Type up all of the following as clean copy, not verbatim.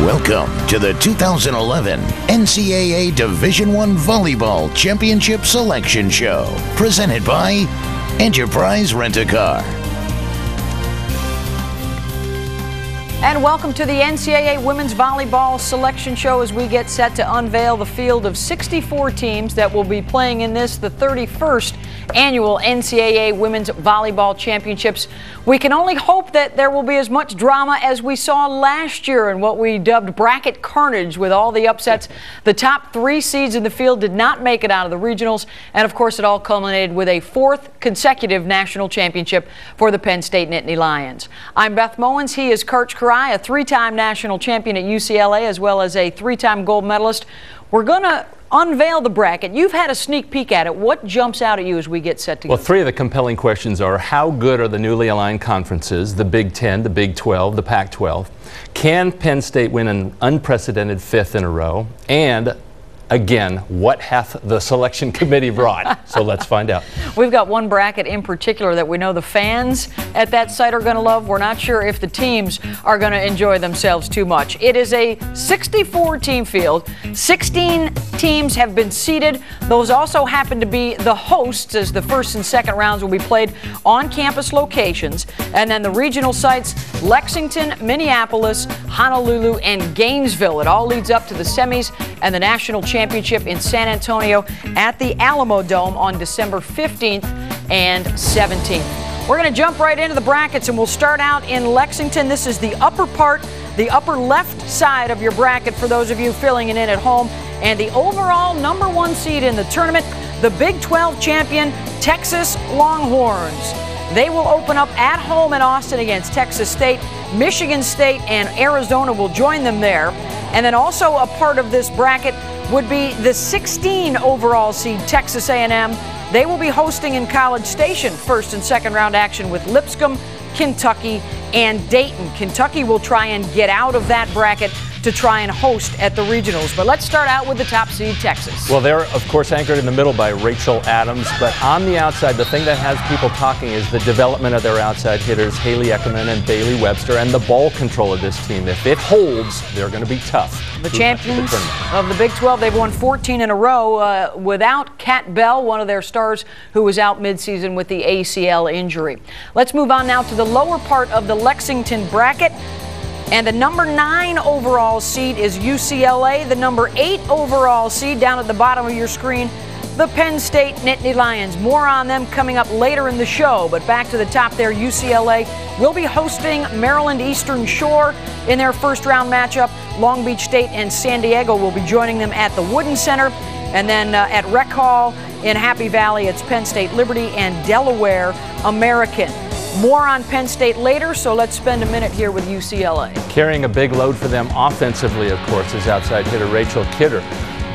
Welcome to the 2011 NCAA Division I Volleyball Championship Selection Show, presented by Enterprise Rent-A-Car. And welcome to the NCAA Women's Volleyball Selection Show as we get set to unveil the field of 64 teams that will be playing in this, the 31st annual NCAA Women's Volleyball Championships. We can only hope that there will be as much drama as we saw last year in what we dubbed bracket carnage with all the upsets. The top 3 seeds in the field did not make it out of the regionals, and of course it all culminated with a 4th consecutive national championship for the Penn State Nittany Lions. I'm Beth Mowens. He is Coach Karai, a 3-time national champion at UCLA as well as a 3-time gold medalist. We're going to unveil the bracket. You've had a sneak peek at it. What jumps out at you as we get set to go? Well, 3 of the compelling questions are: how good are the newly aligned conferences, the Big Ten, the Big 12, the Pac-12? Can Penn State win an unprecedented 5th in a row? And again, what hath the selection committee brought? So let's find out. We've got one bracket in particular that we know the fans at that site are going to love. We're not sure if the teams are going to enjoy themselves too much. It is a 64-team field. 16 teams have been seeded. Those also happen to be the hosts, as the first and second rounds will be played on campus locations. And then the regional sites: Lexington, Minneapolis, Honolulu, and Gainesville. It all leads up to the semis and the national championship in San Antonio at the Alamo Dome on December 15th and 17th. We're going to jump right into the brackets, and we'll start out in Lexington. This is the upper part, the upper left side of your bracket for those of you filling it in at home. And the overall number 1 seed in the tournament, the Big 12 champion, Texas Longhorns. They will open up at home in Austin against Texas State. Michigan State and Arizona will join them there. And then also a part of this bracket would be the 16 overall seed, Texas A&M. They will be hosting in College Station first and second round action with Lipscomb, Kentucky, and Dayton. Kentucky will try and get out of that bracket to try and host at the regionals. But let's start out with the top seed, Texas. Well, they're, of course, anchored in the middle by Rachel Adams. But on the outside, the thing that has people talking is the development of their outside hitters, Haley Eckerman and Bailey Webster, and the ball control of this team. If it holds, they're going to be tough. The champions of the Big 12, they've won 14 in a row without Kat Bell, one of their stars, who was out midseason with the ACL injury. Let's move on now to the lower part of the Lexington bracket. And the number 9 overall seed is UCLA. The number 8 overall seed down at the bottom of your screen, the Penn State Nittany Lions. More on them coming up later in the show. But back to the top there, UCLA will be hosting Maryland Eastern Shore in their first round matchup. Long Beach State and San Diego will be joining them at the Wooden Center. And then at Rec Hall in Happy Valley, it's Penn State Liberty and Delaware American. More on Penn State later, so let's spend a minute here with UCLA. Carrying a big load for them offensively, of course, is outside hitter Rachel Kidder.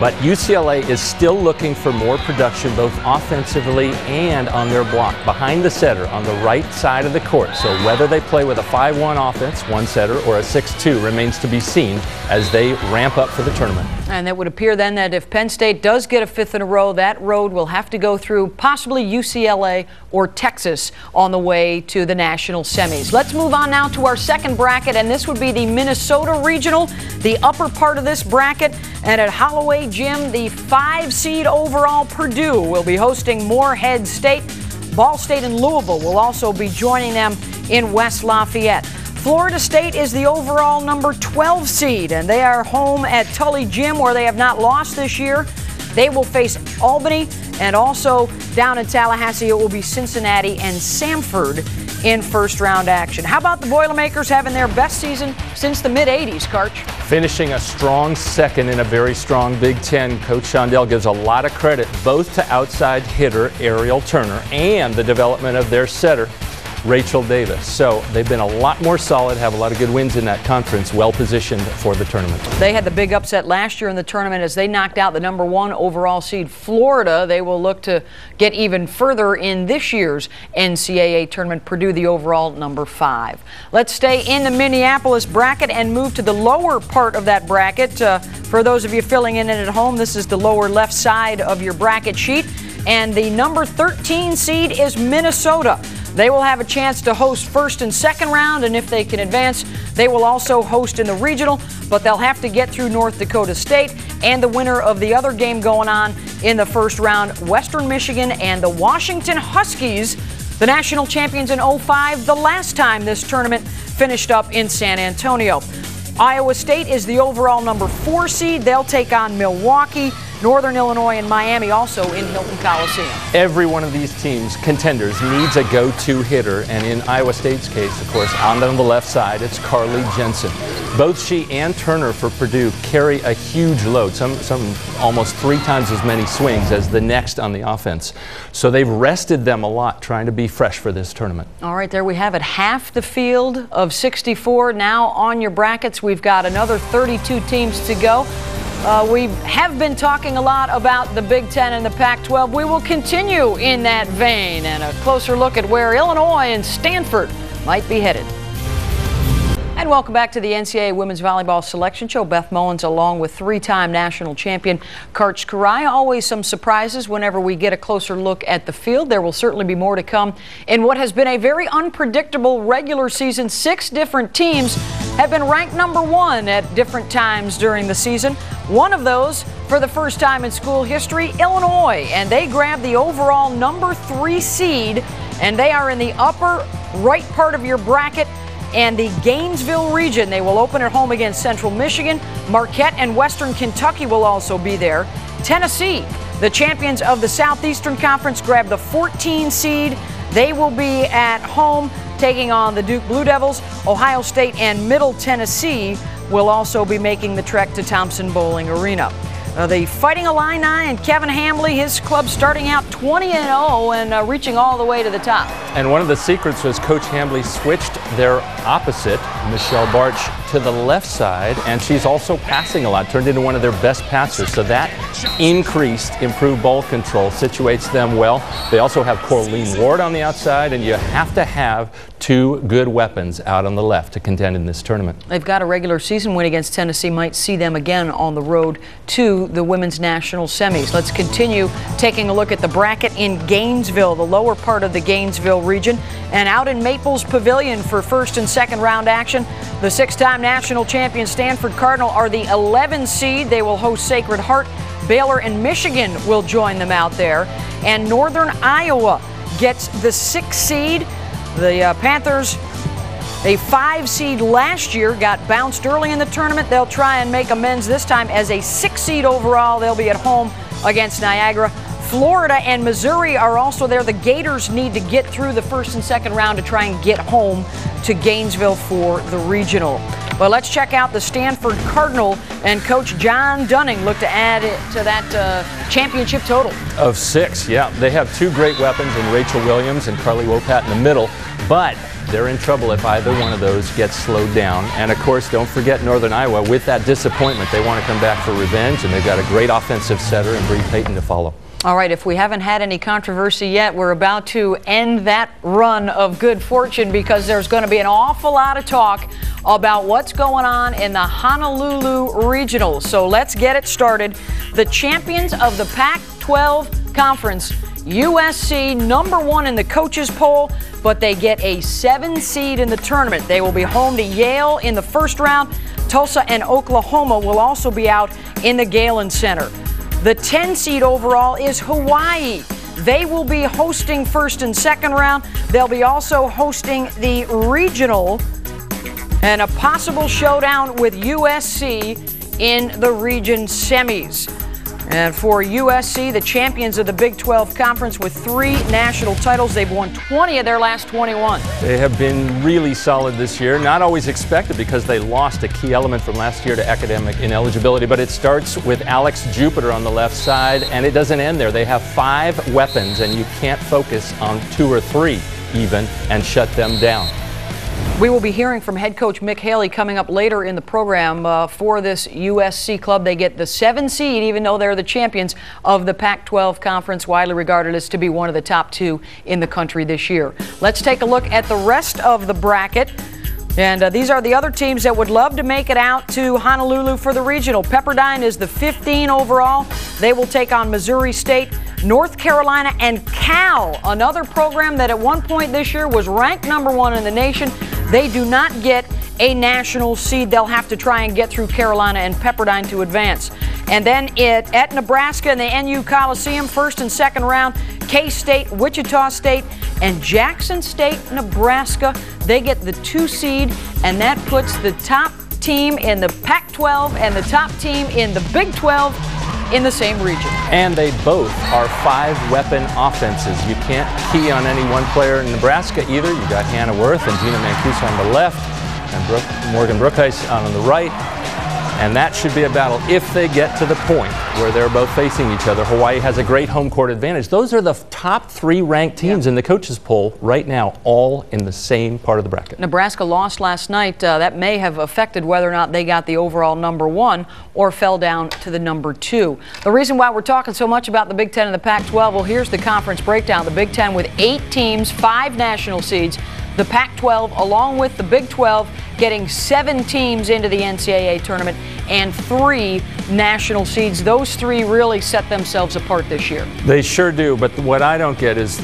But UCLA is still looking for more production both offensively and on their block, behind the setter on the right side of the court. So whether they play with a 5-1 offense, one setter, or a 6-2 remains to be seen as they ramp up for the tournament. And it would appear then that if Penn State does get a 5th in a row, that road will have to go through possibly UCLA or Texas on the way to the national semis. Let's move on now to our second bracket, and this would be the Minnesota Regional, the upper part of this bracket. And at Holloway Gym, the 5 seed overall Purdue will be hosting Morehead State. Ball State and Louisville will also be joining them in West Lafayette. Florida State is the overall number 12 seed, and they are home at Tully Gym, where they have not lost this year. They will face Albany, and also down in Tallahassee it will be Cincinnati and Samford in first round action. How about the Boilermakers having their best season since the mid-'80s, Karch? Finishing a strong second in a very strong Big Ten. Coach Shondell gives a lot of credit both to outside hitter Ariel Turner and the development of their setter Rachel Davis. So they've been a lot more solid, have a lot of good wins in that conference, well positioned for the tournament. They had the big upset last year in the tournament as they knocked out the number 1 overall seed Florida. They will look to get even further in this year's NCAA tournament. Purdue, the overall number 5. Let's stay in the Minneapolis bracket and move to the lower part of that bracket. For those of you filling in at home, this is the lower left side of your bracket sheet. And the number 13 seed is Minnesota. They will have a chance to host first and second round, and if they can advance, they will also host in the regional, but they'll have to get through North Dakota State and the winner of the other game going on in the first round, Western Michigan and the Washington Huskies, the national champions in 2005, the last time this tournament finished up in San Antonio. Iowa State is the overall number 4 seed. They'll take on Milwaukee. Northern Illinois and Miami also in Hilton Coliseum. Every one of these teams, contenders, needs a go-to hitter, and in Iowa State's case, of course, on the left side, it's Carly Jensen. Both she and Turner for Purdue carry a huge load, some almost 3 times as many swings as the next on the offense. So they've rested them a lot, trying to be fresh for this tournament. All right, there we have it. Half the field of 64 now on your brackets. We've got another 32 teams to go. We have been talking a lot about the Big Ten and the Pac-12. We will continue in that vein, and a closer look at where Illinois and Stanford might be headed. And welcome back to the NCAA Women's Volleyball Selection Show. Beth Mullins along with 3-time national champion Karch Kiraly. Always some surprises whenever we get a closer look at the field. There will certainly be more to come in what has been a very unpredictable regular season. 6 different teams have been ranked number 1 at different times during the season. One of those, for the first time in school history, Illinois, and they grabbed the overall number 3 seed, and they are in the upper right part of your bracket and the Gainesville region. They will open at home against Central Michigan. Marquette and Western Kentucky will also be there. Tennessee, the champions of the Southeastern Conference, grabbed the 14 seed. They will be at home taking on the Duke Blue Devils. Ohio State and Middle Tennessee will also be making the trek to Thompson Bowling Arena. The Fighting Illini and Kevin Hambley, his club starting out 20-0 and reaching all the way to the top. And one of the secrets was Coach Hambley switched their opposite, Michelle Barch, to the left side, and she's also passing a lot, turned into one of their best passers. So that improved ball control, situates them well. They also have Corleen Ward on the outside, and you have to have 2 good weapons out on the left to contend in this tournament. They've got a regular season win against Tennessee. Might see them again on the road to the women's national semis. Let's continue taking a look at the bracket in Gainesville, the lower part of the Gainesville region, and out in Maples Pavilion for first and second round action. The 6-time national champion Stanford Cardinal are the 11 seed. They will host Sacred Heart. Baylor and Michigan will join them out there, and Northern Iowa gets the 6th seed. The Panthers, a 5 seed last year, got bounced early in the tournament. They'll try and make amends this time as a 6 seed overall. They'll be at home against Niagara. Florida and Missouri are also there. The Gators need to get through the first and second round to try and get home to Gainesville for the regional. Well, let's check out the Stanford Cardinal, and Coach John Dunning looked to add it to that championship total. Of 6, yeah. They have 2 great weapons in Rachel Williams and Carly Wopat in the middle, but they're in trouble if either one of those gets slowed down. And of course, don't forget Northern Iowa. With that disappointment, they want to come back for revenge, and they've got a great offensive setter in Bree Payton to follow. All right, if we haven't had any controversy yet, we're about to end that run of good fortune, because there's going to be an awful lot of talk about what's going on in the Honolulu Regional. So let's get it started. The champions of the Pac-12 Conference, USC, number 1 in the coaches poll, but they get a 7 seed in the tournament. They will be home to Yale in the first round. Tulsa and Oklahoma will also be out in the Galen Center. The 10 seed overall is Hawaii. They will be hosting first and second round. They'll be also hosting the regional, and a possible showdown with USC in the region semis. And for USC, the champions of the Big 12 Conference with 3 national titles. They've won 20 of their last 21. They have been really solid this year. Not always expected, because they lost a key element from last year to academic ineligibility. But it starts with Alex Jupiter on the left side, and it doesn't end there. They have 5 weapons, and you can't focus on 2 or 3 even and shut them down. We will be hearing from head coach Mick Haley coming up later in the program for this USC club. They get the 7 seed, even though they're the champions of the Pac-12 Conference, widely regarded as to be one of the top 2 in the country this year. Let's take a look at the rest of the bracket. And these are the other teams that would love to make it out to Honolulu for the regional. Pepperdine is the 15 overall. They will take on Missouri State, North Carolina, and Cal, another program that at one point this year was ranked #1 in the nation. They do not get a national seed. They'll have to try and get through Carolina and Pepperdine to advance. And then at Nebraska in the NU Coliseum, first and second round, K-State, Wichita State, and Jackson State, Nebraska. They get the 2 seed, and that puts the top team in the Pac-12 and the top team in the Big 12 in the same region. And they both are 5-weapon offenses. You can't key on any one player in Nebraska either. You got Hannah Worth and Gina Mancuso on the left, and Morgan Brookhuis on the right. And that should be a battle if they get to the point where they're both facing each other. Hawaii has a great home court advantage. Those are the top 3 ranked teams in the coaches poll right now, all in the same part of the bracket. Nebraska lost last night. That may have affected whether or not they got the overall #1 or fell down to the #2. The reason why we're talking so much about the Big Ten and the Pac-12, well, here's the conference breakdown. The Big Ten with 8 teams, 5 national seeds. The Pac-12, along with the Big 12, getting 7 teams into the NCAA tournament and 3 national seeds. Those 3 really set themselves apart this year. They sure do, but what I don't get is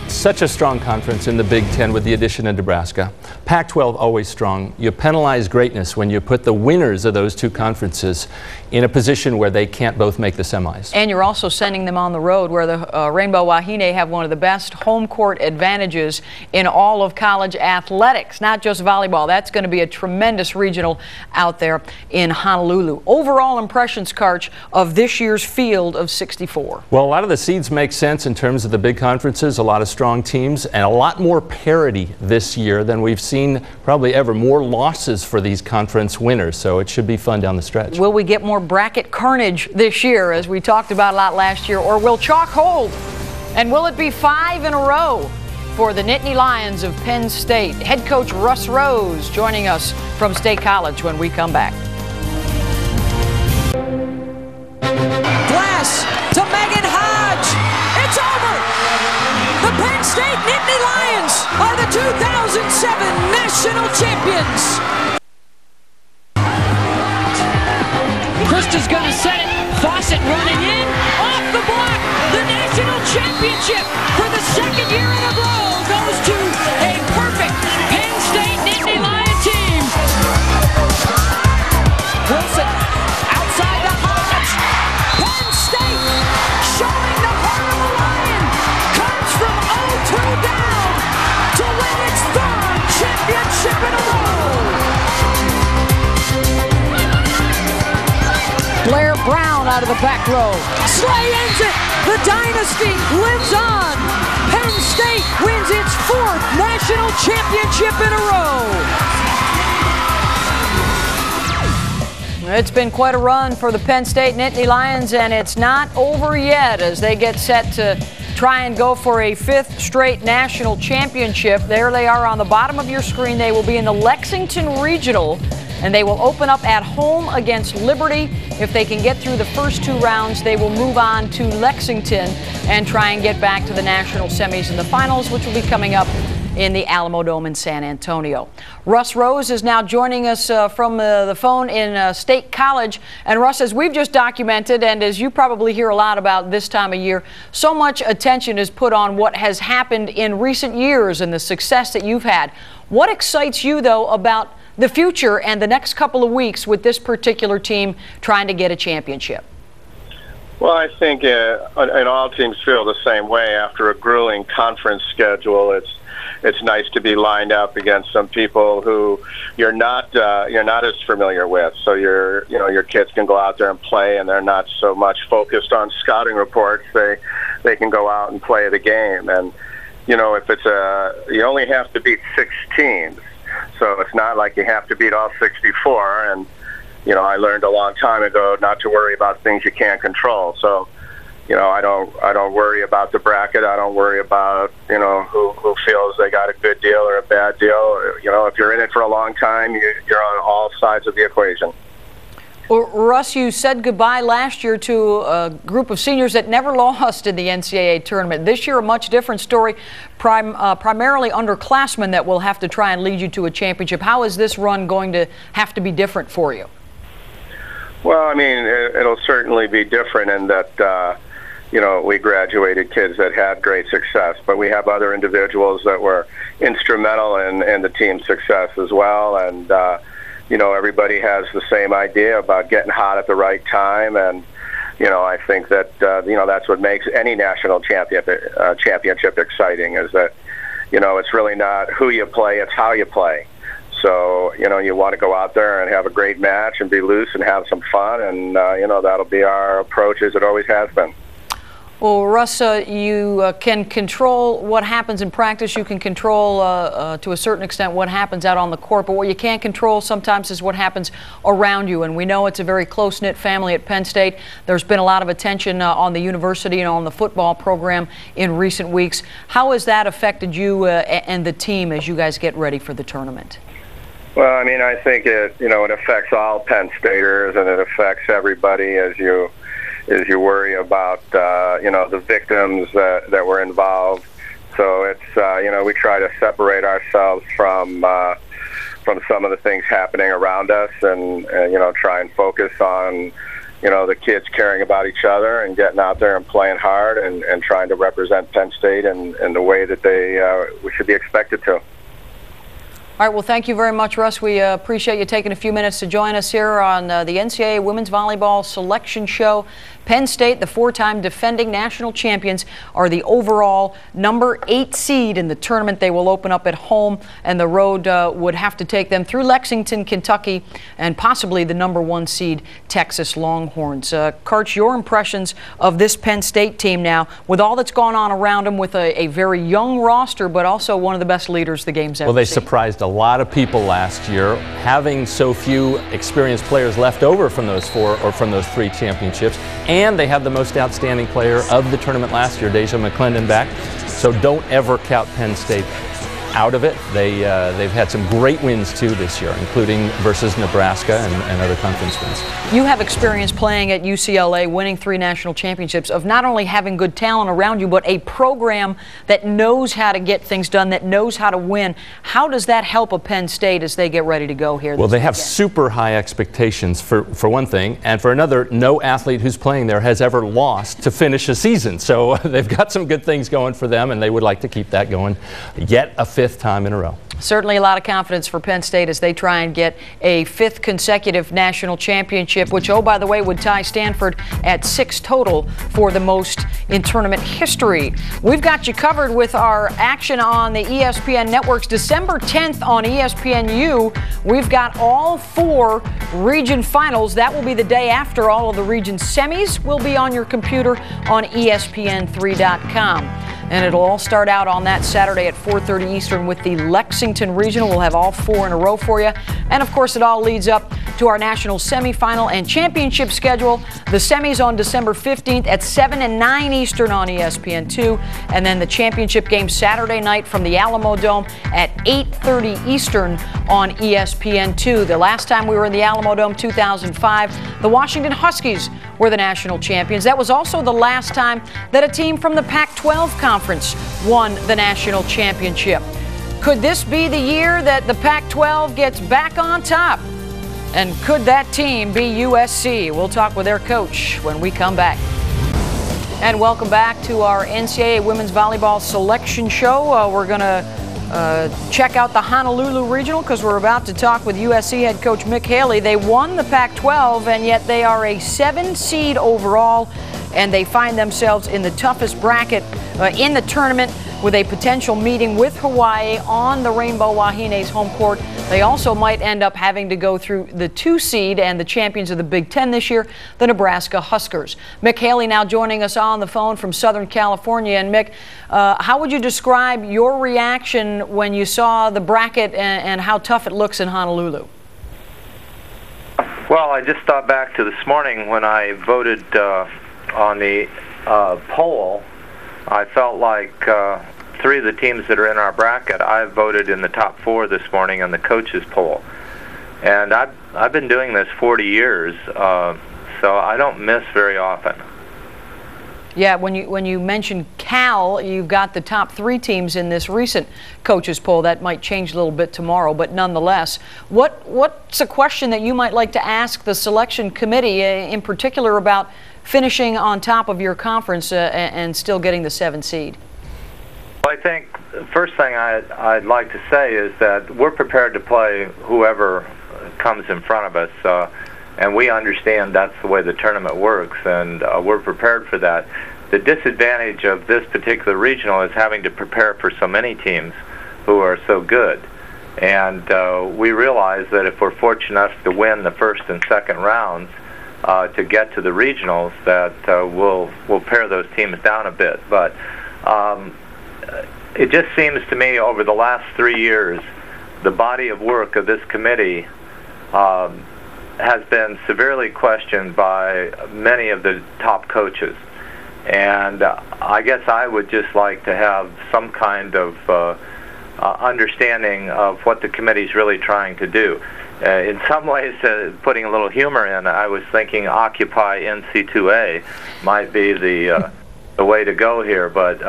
such a strong conference in the Big Ten with the addition of Nebraska. Pac-12 always strong. You penalize greatness when you put the winners of those 2 conferences in a position where they can't both make the semis. And you're also sending them on the road where the Rainbow Wahine have one of the best home court advantages in all of college athletics, not just volleyball. That's going to be a tremendous regional out there in Honolulu. Overall impressions, Karch, of this year's field of 64. Well, a lot of the seeds make sense in terms of the big conferences, a lot of strong teams, and a lot more parity this year than we've seen probably ever. More losses for these conference winners, so it should be fun down the stretch. Will we get more bracket carnage this year, as we talked about a lot last year, or will chalk hold? And will it be 5 in a row for the Nittany Lions of Penn State? Head coach Russ Rose joining us from State College when we come back. Glass to Megan Hodge. It's over. The Penn State Nittany Lions are the 2007 national champions. Krista's going to set it. Fawcett running in. Off the block. The national championship for the 2nd year in a row goes to a perfect Penn State Nittany Lion team. Wilson outside the Hodge. Penn State showing the heart of a Lion. Comes from 0-2 down to win its 3rd championship in a row. Blair Brown out of the back row. Slay ends it. The dynasty lives on. Penn State wins its 4th national championship in a row. It's been quite a run for the Penn State Nittany Lions, and it's not over yet as they get set to try and go for a 5th straight national championship. There they are on the bottom of your screen. They will be in the Lexington Regional, and they will open up at home against Liberty. If they can get through the first 2 rounds, they will move on to Lexington and try and get back to the national semis and the finals, which will be coming up in the Alamo Dome in San Antonio. Russ Rose is now joining us from the phone in State College. And Russ, as we've just documented, and as you probably hear a lot about this time of year, so much attention is put on what has happened in recent years and the success that you've had. What excites you, though, about the future and the next couple of weeks with this particular team trying to get a championship? Well, I think and all teams feel the same way after a grueling conference schedule. It's nice to be lined up against some people who you're not as familiar with. So your kids can go out there and play, and they're not so much focused on scouting reports. They can go out and play the game. And if it's you only have to beat 6 teams. So it's not like you have to beat all 64. And, I learned a long time ago not to worry about things you can't control. So, I don't worry about the bracket. I don't worry about, who feels they got a good deal or a bad deal. If you're in it for a long time, you're on all sides of the equation. Well, Russ, you said goodbye last year to a group of seniors that never lost in the NCAA tournament. This year, a much different story, primarily underclassmen that will have to try and lead you to a championship. How is this run going to have to be different for you? Well, I mean, it'll certainly be different in that, you know, we graduated kids that had great success, but we have other individuals that were instrumental in the team's success as well. And, you know, everybody has the same idea about getting hot at the right time, and you know, I think that you know, that's what makes any national championship exciting. Is that, you know, it's really not who you play; it's how you play. So, you know, you want to go out there and have a great match and be loose and have some fun, and you know, that'll be our approach, as it always has been. Well, Russ, you can control what happens in practice. You can control, to a certain extent, what happens out on the court. But what you can't control sometimes is what happens around you. And we know it's a very close-knit family at Penn State. There's been a lot of attention on the university and on the football program in recent weeks. How has that affected you and the team as you guys get ready for the tournament? Well, I mean, I think it affects all Penn Staters, and it affects everybody as you worry about, you know, the victims that were involved. So it's, you know, we try to separate ourselves from some of the things happening around us, and you know, try and focus on, you know, the kids caring about each other and getting out there and playing hard and trying to represent Penn State in the way that we should be expected to. All right, well, thank you very much, Russ. We appreciate you taking a few minutes to join us here on the NCAA Women's Volleyball Selection Show. Penn State, the four-time defending national champions, are the overall number 8 seed in the tournament. They will open up at home, and the road would have to take them through Lexington, Kentucky, and possibly the number 1 seed Texas Longhorns. Karch, your impressions of this Penn State team now, with all that's gone on around them, with a very young roster, but also one of the best leaders the game's ever seen. Well, they surprised a lot of people last year, having so few experienced players left over from those 4 or from those 3 championships. And they have the most outstanding player of the tournament last year, Deja McClendon, back. So don't ever count Penn State out of it. They've had some great wins too this year, including versus Nebraska and other conference wins. You have experience playing at UCLA, winning 3 national championships, of not only having good talent around you, but a program that knows how to get things done, that knows how to win. How does that help a Penn State as they get ready to go here? Well, they have super high expectations for one thing, and for another, no athlete who's playing there has ever lost to finish a season. So they've got some good things going for them, and they would like to keep that going yet a 5th time in a row. Certainly a lot of confidence for Penn State as they try and get a 5th consecutive national championship, which, oh, by the way, would tie Stanford at 6 total for the most in tournament history. We've got you covered with our action on the ESPN networks. December 10th on ESPNU, we've got all 4 region finals. That will be the day after all of the region semis will be on your computer on ESPN3.com. And it'll all start out on that Saturday at 4:30 Eastern with the Lexington Regional. We'll have all 4 in a row for you. And, of course, it all leads up to our national semifinal and championship schedule. The semis on December 15th at 7 and 9 Eastern on ESPN2. And then the championship game Saturday night from the Alamo Dome at 8:30 Eastern on ESPN2. The last time we were in the Alamo Dome, 2005, the Washington Huskies were the national champions. That was also the last time that a team from the Pac-12 conference won the national championship. Could this be the year that the Pac-12 gets back on top? And could that team be USC? We'll talk with their coach when we come back. And welcome back to our NCAA Women's Volleyball Selection Show. We're going to check out the Honolulu Regional because we're about to talk with USC head coach Mick Haley. They won the Pac-12, and yet they are a 7 seed overall, and they find themselves in the toughest bracket in the tournament, with a potential meeting with Hawaii on the Rainbow Wahine's home court. They also might end up having to go through the 2 seed and the champions of the Big Ten this year, the Nebraska Huskers. Mick Haley now joining us on the phone from Southern California. And Mick, how would you describe your reaction when you saw the bracket and how tough it looks in Honolulu? Well, I just thought back to this morning when I voted on the poll. I felt like 3 of the teams that are in our bracket, I voted in the top 4 this morning on the coaches poll. And I've been doing this 40 years, so I don't miss very often. Yeah, when you mention Cal, you've got the top 3 teams in this recent coaches poll. That might change a little bit tomorrow, but nonetheless, what's a question that you might like to ask the selection committee in particular about finishing on top of your conference and still getting the 7th seed? Well, I think the first thing I'd like to say is that we're prepared to play whoever comes in front of us. And we understand that's the way the tournament works, and we're prepared for that. The disadvantage of this particular regional is having to prepare for so many teams who are so good. And we realize that if we're fortunate enough to win the first and second rounds to get to the regionals, that we'll pare those teams down a bit. But it just seems to me over the last 3 years, the body of work of this committee has been severely questioned by many of the top coaches. And I guess I would just like to have some kind of understanding of what the committee's really trying to do. In some ways, putting a little humor in, I was thinking Occupy NC2A might be the way to go here. But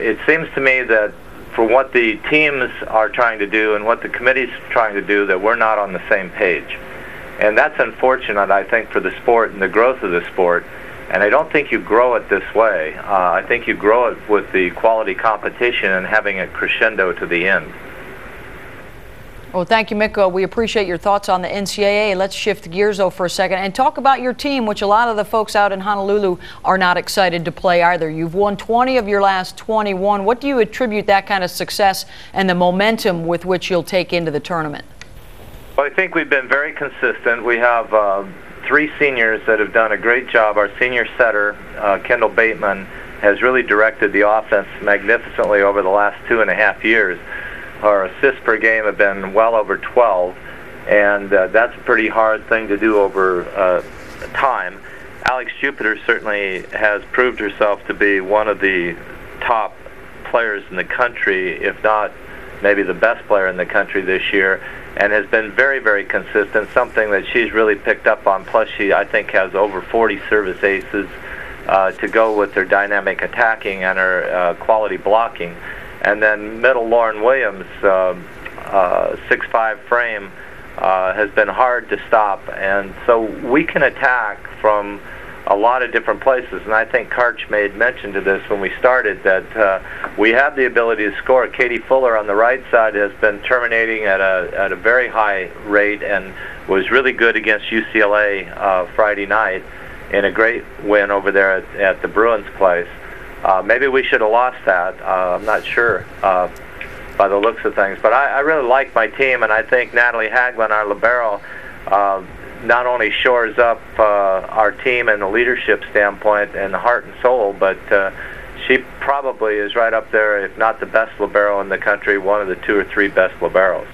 it seems to me that for what the teams are trying to do and what the committee's trying to do, that we're not on the same page. And that's unfortunate, I think, for the sport and the growth of the sport. And I don't think you grow it this way. I think you grow it with the quality competition and having it crescendo to the end. Well, thank you, Mick. We appreciate your thoughts on the NCAA. Let's shift gears, though, for a second and talk about your team, which a lot of the folks out in Honolulu are not excited to play either. You've won 20 of your last 21. What do you attribute that kind of success and the momentum with which you'll take into the tournament? Well, I think we've been very consistent. We have 3 seniors that have done a great job. Our senior setter, Kendall Bateman, has really directed the offense magnificently over the last 2.5 years. Our assists per game have been well over 12, and that's a pretty hard thing to do over time. Alex Jupiter certainly has proved herself to be one of the top players in the country, if not maybe the best player in the country this year, and has been very, very consistent, something that she's really picked up on. Plus, she, I think, has over 40 service aces to go with her dynamic attacking and her quality blocking. And then middle Lauren Williams, 6'5" frame, has been hard to stop. And so we can attack from a lot of different places. And I think Karch made mention to this when we started, that we have the ability to score. Katie Fuller on the right side has been terminating at a very high rate and was really good against UCLA Friday night in a great win over there at the Bruins place. Maybe we should have lost that. I'm not sure by the looks of things. But I really like my team, and I think Natalie Haglund, our libero, not only shores up our team in the leadership standpoint and the heart and soul, but she probably is right up there, if not the best libero in the country, one of the 2 or 3 best liberos.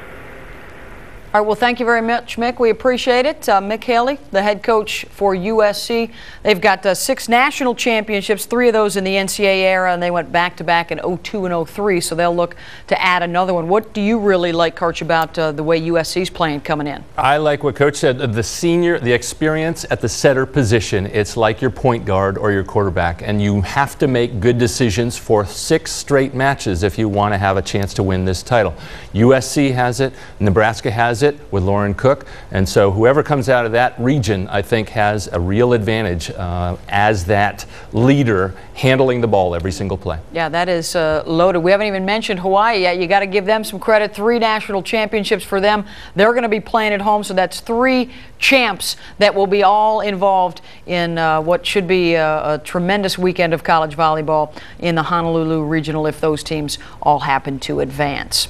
All right, well, thank you very much, Mick. We appreciate it. Mick Haley, the head coach for USC. They've got 6 national championships, 3 of those in the NCAA era, and they went back-to-back in 02 and 03, so they'll look to add another one. What do you really like, Coach, about the way USC's playing coming in? I like what Coach said. The experience at the setter position, it's like your point guard or your quarterback, and you have to make good decisions for 6 straight matches if you want to have a chance to win this title. USC has it. Nebraska has it with Lauren Cook, and so whoever comes out of that region, I think, has a real advantage as that leader handling the ball every single play. Yeah, that is loaded. We haven't even mentioned Hawaii yet. You got to give them some credit. 3 national championships for them. They're going to be playing at home, so that's 3 champs that will be all involved in what should be a tremendous weekend of college volleyball in the Honolulu Regional if those teams all happen to advance.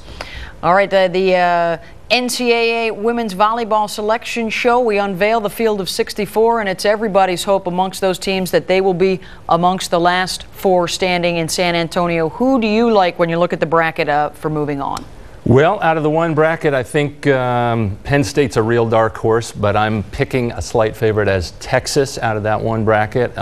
All right, the NCAA Women's Volleyball Selection Show. We unveil the field of 64, and it's everybody's hope amongst those teams that they will be amongst the last 4 standing in San Antonio. Who do you like when you look at the bracket for moving on? Well, out of the one bracket, I think Penn State's a real dark horse, but I'm picking a slight favorite as Texas out of that one bracket.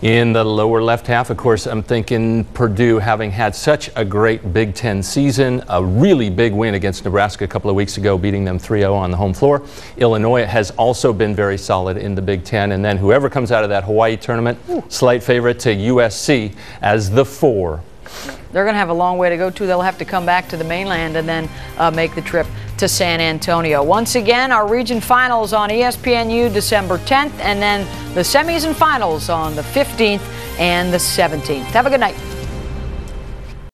In the lower left half, of course, I'm thinking Purdue, having had such a great Big Ten season, a really big win against Nebraska a couple of weeks ago, beating them 3-0 on the home floor. Illinois has also been very solid in the Big Ten. And then whoever comes out of that Hawaii tournament, slight favorite to USC as the 4. They're going to have a long way to go, too. They'll have to come back to the mainland and then make the trip to San Antonio. Once again, our region finals on ESPNU December 10th, and then the semis and finals on the 15th and the 17th. Have a good night.